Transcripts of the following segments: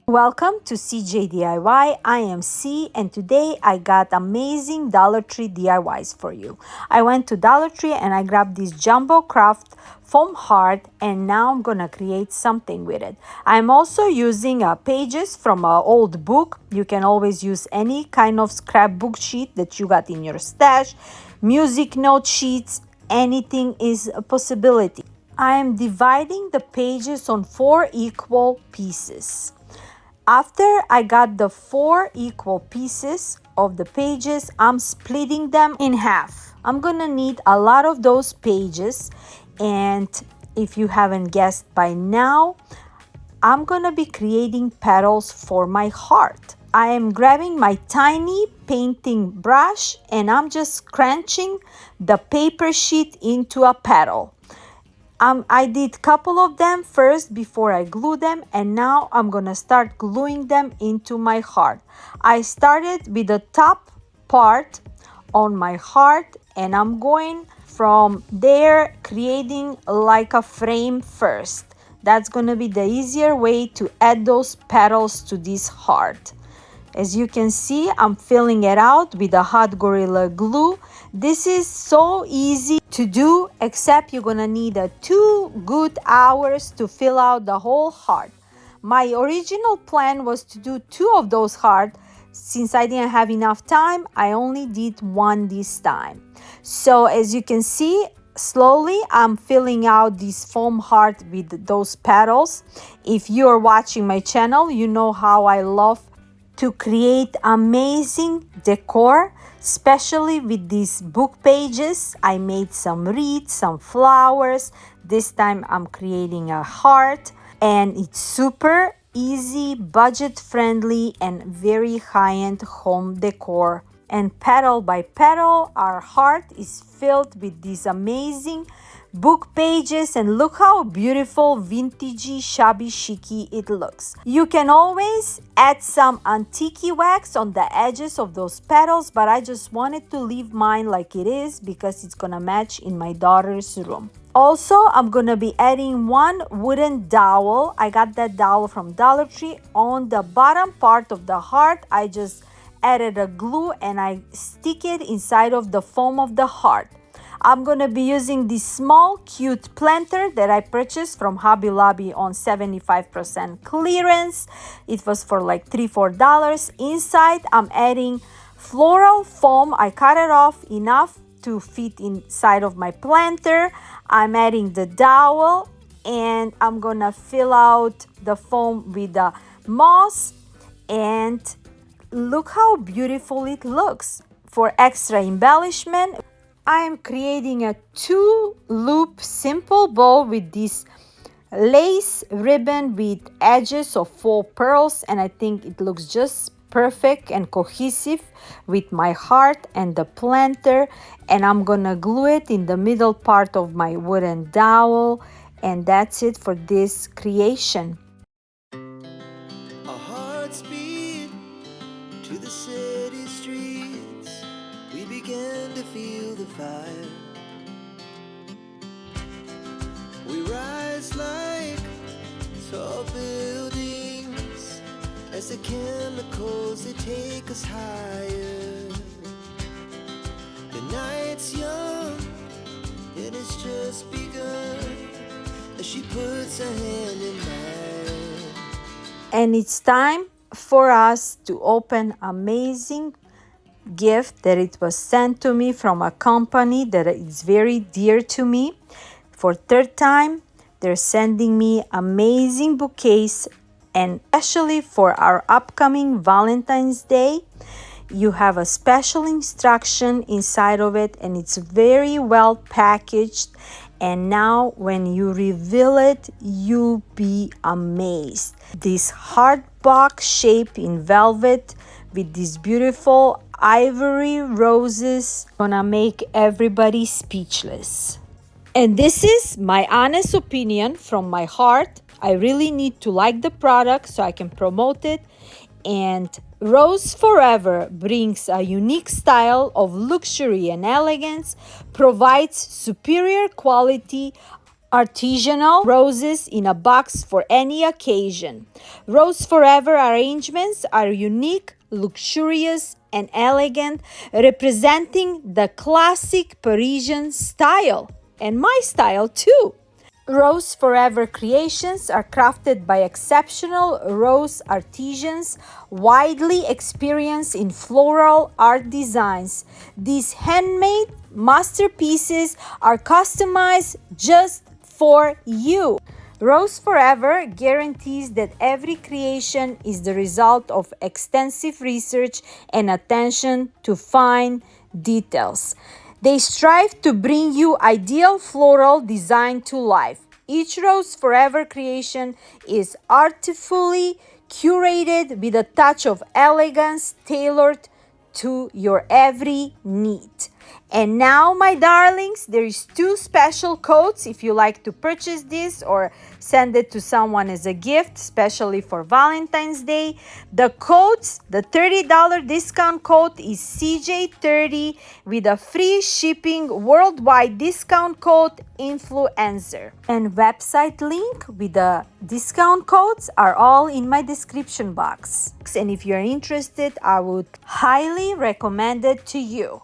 Welcome to CJ DIY. I am C, and today I got amazing Dollar Tree DIYs for you. I went to Dollar Tree and I grabbed this jumbo craft foam heart, and now I'm gonna create something with it. I'm also using pages from an old book. You can always use any kind of scrapbook sheet that you got in your stash, music note sheets, anything is a possibility. I am dividing the pages on 4 equal pieces. After I got the 4 equal pieces of the pages, I'm splitting them in half. I'm gonna need a lot of those pages, and if you haven't guessed by now, I'm gonna be creating petals for my heart. I am grabbing my tiny painting brush and I'm just crunching the paper sheet into a petal. I did a couple of them first before I glue them, and now I'm gonna start gluing them into my heart. I started with the top part on my heart, and I'm going from there creating like a frame first. That's gonna be the easier way to add those petals to this heart. As you can see, I'm filling it out with a hot Gorilla Glue. This is so easy to do, except you're gonna need 2 good hours to fill out the whole heart. My original plan was to do 2 of those hearts. Since I didn't have enough time, I only did 1 this time. So as you can see, slowly I'm filling out this foam heart with those petals. If you're watching my channel, you know how I love to create amazing decor, especially with these book pages. I made some wreaths, some flowers. This time I'm creating a heart, and it's super easy, budget friendly, and very high-end home decor. And petal by petal, our heart is filled with these amazing book pages, and look how beautiful, vintagey, shabby chicy it looks. You can always add some antique wax on the edges of those petals, but I just wanted to leave mine like it is because it's gonna match in my daughter's room. Also, I'm gonna be adding 1 wooden dowel. I got that dowel from Dollar Tree. On the bottom part of the heart, I just added a glue and I stick it inside of the foam of the heart. I'm gonna be using this small cute planter that I purchased from Hobby Lobby on 75% clearance. It was for like $3-4. Inside I'm adding floral foam. I cut it off enough to fit inside of my planter. I'm adding the dowel, and I'm gonna fill out the foam with the moss, and look how beautiful it looks. For extra embellishment, I am creating a 2-loop simple bow with this lace ribbon with edges of faux pearls, and I think it looks just perfect and cohesive with my heart and the planter. And I'm gonna glue it in the middle part of my wooden dowel, and that's it for this creation. Our hearts beat to the city streets. We began to feel the fire. We rise like tall buildings as the chemicals, they take us higher. The night's young and it's just begun as she puts her hand in mine. And it's time for us to open amazing gift that it was sent to me from a company that is very dear to me. For 3rd time, they're sending me amazing bouquets, and especially for our upcoming Valentine's Day. You have a special instruction inside of it, and it's very well packaged. And now when you reveal it, you'll be amazed. This heart box shape in velvet with these beautiful ivory roses gonna make everybody speechless. And this is my honest opinion from my heart. I really need to like the product so I can promote it. And Rose Forever brings a unique style of luxury and elegance, provides superior quality artisanal roses in a box for any occasion. Rose Forever arrangements are unique, luxurious, and elegant, representing the classic Parisian style and my style too. Rose Forever creations are crafted by exceptional rose artisans widely experienced in floral art designs. These handmade masterpieces are customized just for you. Rose Forever guarantees that every creation is the result of extensive research and attention to fine details. They strive to bring you ideal floral design to life. Each Rose Forever creation is artfully curated with a touch of elegance tailored to your every need. And now, my darlings, there is 2 special codes if you like to purchase this or send it to someone as a gift, especially for Valentine's Day. The codes, the $30 discount code is CJ30 with a free shipping worldwide discount code influencer. And website link with the discount codes are all in my description box. And if you're interested, I would highly recommend it to you.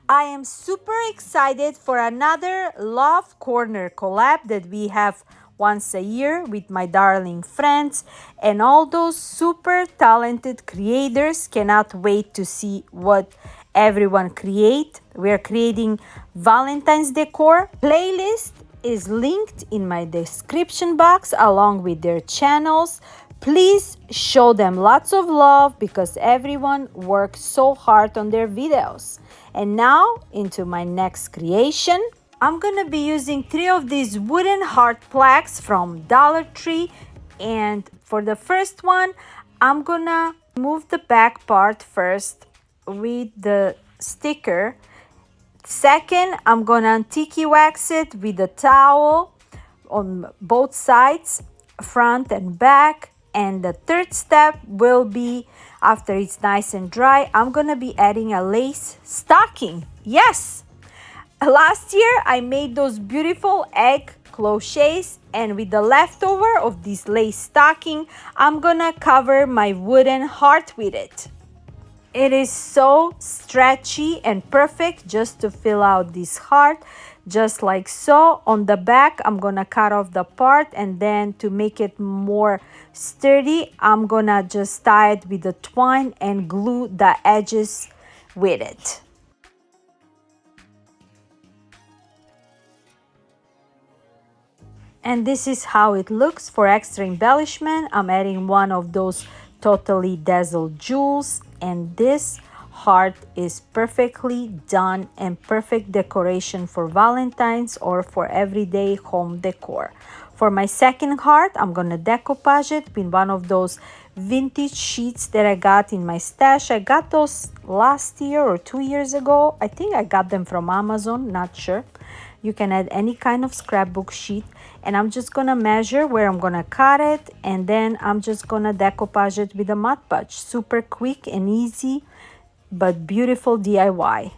I am super excited for another Love Corner collab that we have once a year with my darling friends, and all those super talented creators cannot wait to see what everyone create. We are creating Valentine's decor. Playlist is linked in my description box along with their channels. Please show them lots of love because everyone works so hard on their videos. And now into my next creation. I'm gonna be using 3 of these wooden heart plaques from Dollar Tree. And for the first one, I'm gonna move the back part first with the sticker. Second, I'm gonna antique wax it with a towel on both sides, front and back. And the third step will be, after it's nice and dry, I'm gonna be adding a lace stocking. Yes! Last year, I made those beautiful egg crochets, and with the leftover of this lace stocking, I'm gonna cover my wooden heart with it. It is so stretchy and perfect just to fill out this heart, just like so. On the back, I'm gonna cut off the part, and then to make it more sturdy, I'm gonna just tie it with the twine and glue the edges with it. And this is how it looks. For extra embellishment, I'm adding one of those totally dazzled jewels, and this heart is perfectly done and perfect decoration for Valentine's or for everyday home decor. For my second heart, I'm gonna decoupage it with one of those vintage sheets that I got in my stash. I got those last year or 2 years ago. I think I got them from Amazon, not sure. You can add any kind of scrapbook sheet, and I'm just gonna measure where I'm gonna cut it, and then I'm just gonna decoupage it with a Mod Podge. Super quick and easy, but beautiful DIY.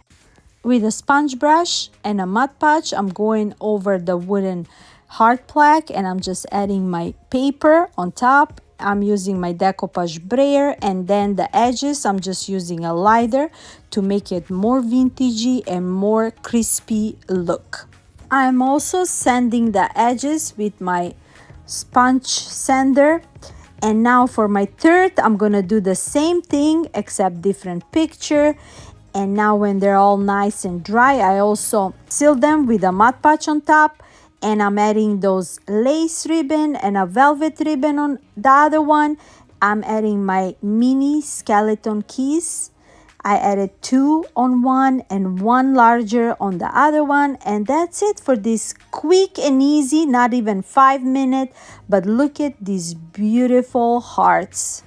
With a sponge brush and a Mod Podge, I'm going over the wooden heart plaque, and I'm just adding my paper on top. I'm using my decoupage brayer, and then the edges, I'm just using a lighter to make it more vintagey and more crispy look. I'm also sanding the edges with my sponge sander. And now for my third, I'm gonna do the same thing except different picture. And now when they're all nice and dry, I also seal them with a Mod Podge on top. And I'm adding those lace ribbon and a velvet ribbon on the other one. I'm adding my mini skeleton keys. I added 2 on one and 1 larger on the other one. And that's it for this quick and easy, not even 5 minutes. But look at these beautiful hearts.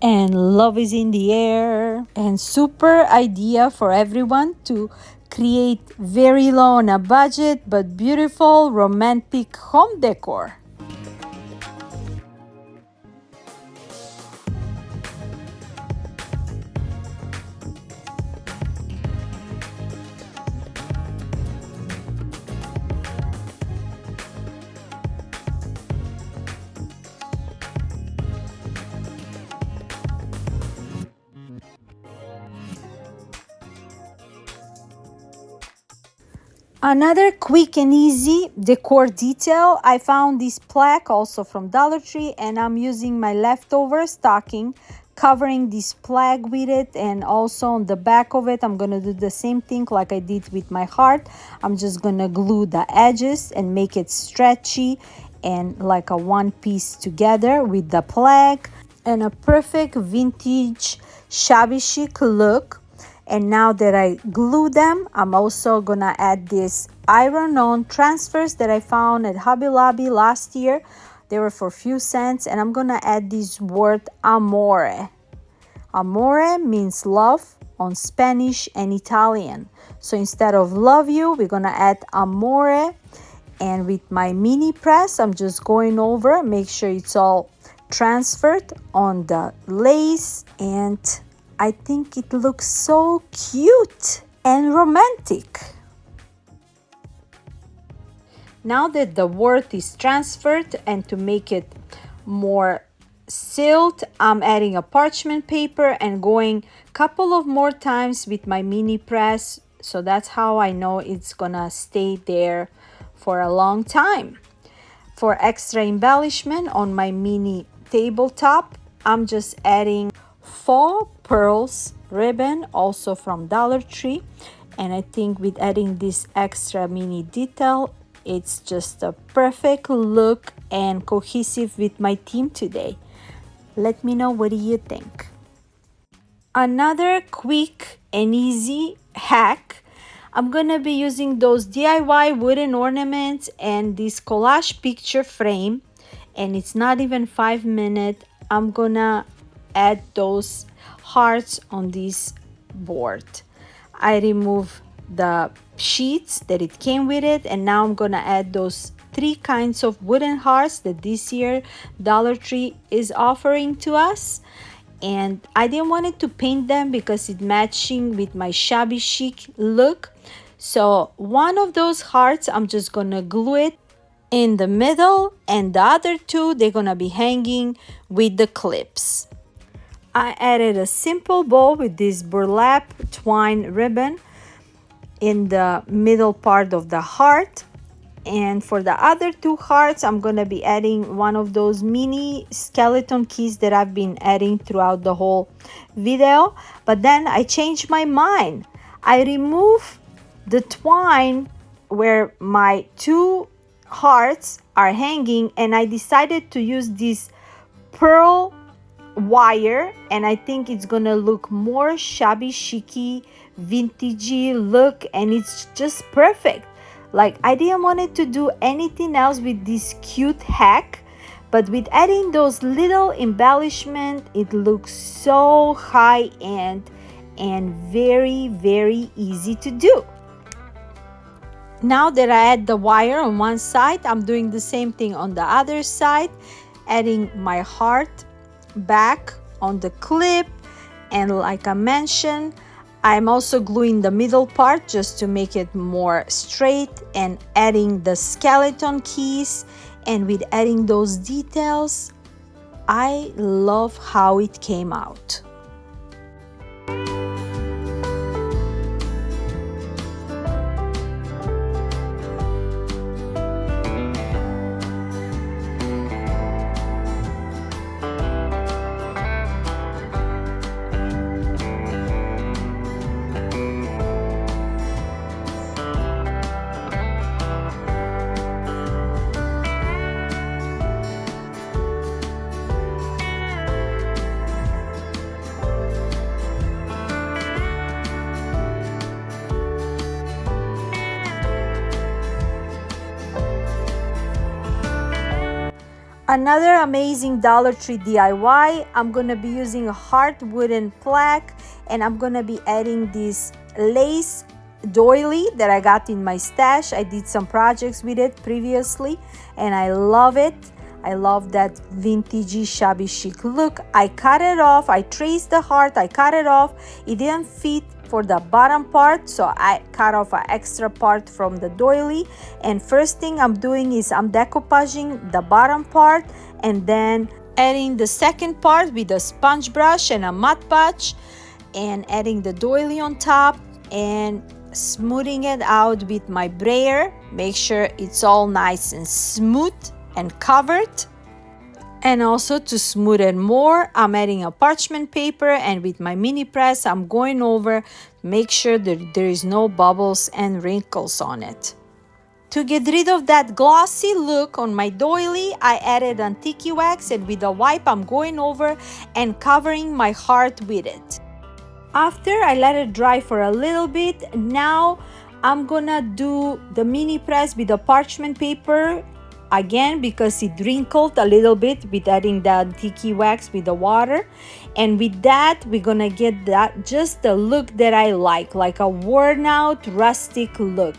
And love is in the air. And super idea for everyone to create very low on a budget but beautiful romantic home decor. Another quick and easy decor detail, I found this plaque also from Dollar Tree, and I'm using my leftover stocking, covering this plaque with it, and also on the back of it I'm gonna do the same thing like I did with my heart. I'm just gonna glue the edges and make it stretchy and like a one piece together with the plaque, and a perfect vintage shabby chic look. And now that I glue them, I'm also gonna add this iron-on transfers that I found at Hobby Lobby last year. They were for a few cents, and I'm gonna add this word amore. Amore means love on Spanish and Italian. So instead of love you, we're gonna add amore. And with my mini press, I'm just going over, make sure it's all transferred on the lace, and I think it looks so cute and romantic. Now that the word is transferred, and to make it more sealed, I'm adding a parchment paper and going a couple of more times with my mini press. So that's how I know it's gonna stay there for a long time. For extra embellishment on my mini tabletop, I'm just adding faux pearls ribbon, also from Dollar Tree, and I think with adding this extra mini detail, it's just a perfect look and cohesive with my theme today. Let me know, what do you think? Another quick and easy hack, I'm gonna be using those DIY wooden ornaments and this collage picture frame, and it's not even 5 minutes. I'm gonna add those hearts on this board. I remove the sheets that it came with it, and now I'm gonna add those 3 kinds of wooden hearts that this year Dollar Tree is offering to us. And I didn't want it to paint them because it's matching with my shabby chic look. So one of those hearts, I'm just gonna glue it in the middle, and the other 2, they're gonna be hanging with the clips. I added a simple bow with this burlap twine ribbon in the middle part of the heart. And for the other 2 hearts, I'm gonna be adding one of those mini skeleton keys that I've been adding throughout the whole video. But then I changed my mind. I removed the twine where my 2 hearts are hanging, and I decided to use this pearl wire, and I think it's gonna look more shabby chicy, vintagey look, and it's just perfect. Like, I didn't want it to do anything else with this cute hack, but with adding those little embellishment, it looks so high-end and very, very easy to do. Now that I add the wire on one side, I'm doing the same thing on the other side, adding my heart back on the clip. And like I mentioned, I'm also gluing the middle part just to make it more straight, and adding the skeleton keys. And with adding those details, I love how it came out. Another amazing Dollar Tree DIY, I'm gonna be using a hard wooden plaque, and I'm gonna be adding this lace doily that I got in my stash. I did some projects with it previously, and I love it. I love that vintagey shabby chic look. I cut it off, I traced the heart, I cut it off. It didn't fit for the bottom part, so I cut off an extra part from the doily. And first thing I'm doing is I'm decoupaging the bottom part, and then adding the second part with a sponge brush and a Mod Podge, and adding the doily on top, and smoothing it out with my brayer. Make sure it's all nice and smooth and covered. And also to smooth it more, I'm adding a parchment paper, and with my mini press, I'm going over, make sure that there is no bubbles and wrinkles on it. To get rid of that glossy look on my doily, I added antique wax, and with a wipe, I'm going over and covering my heart with it. After I let it dry for a little bit, now I'm gonna do the mini press with the parchment paper again because it wrinkled a little bit with adding the antique wax with the water. And with that, we're gonna get that just the look that I like a worn out rustic look.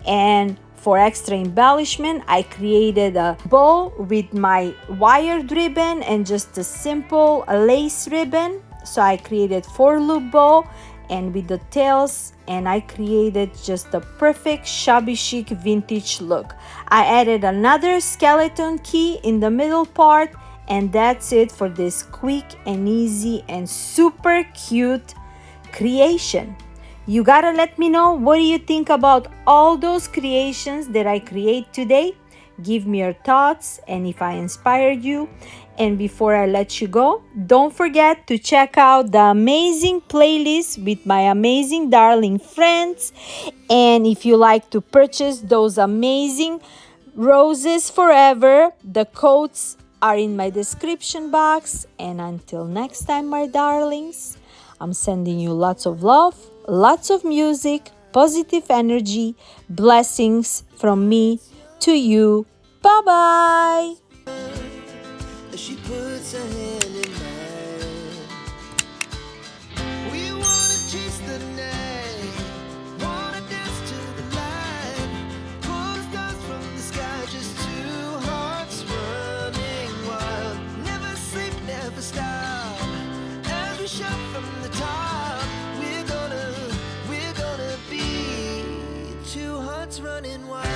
And for extra embellishment, I created a bow with my wired ribbon and just a simple lace ribbon. So I created 4-loop bow and with the tails, and I created just the perfect shabby chic vintage look. I added another skeleton key in the middle part, and that's it for this quick and easy and super cute creation. You gotta let me know, what do you think about all those creations that I create today? Give me your thoughts and if I inspired you. And before I let you go, don't forget to check out the amazing playlist with my amazing darling friends. And if you like to purchase those amazing roses forever, the codes are in my description box. And until next time, my darlings, I'm sending you lots of love, lots of music, positive energy, blessings from me to you. Bye-bye. She puts her hand in mine. We wanna chase the night, wanna dance to the light, pull the stars from the sky, just two hearts running wild. Never sleep, never stop, as we shout from the top. We're gonna be two hearts running wild.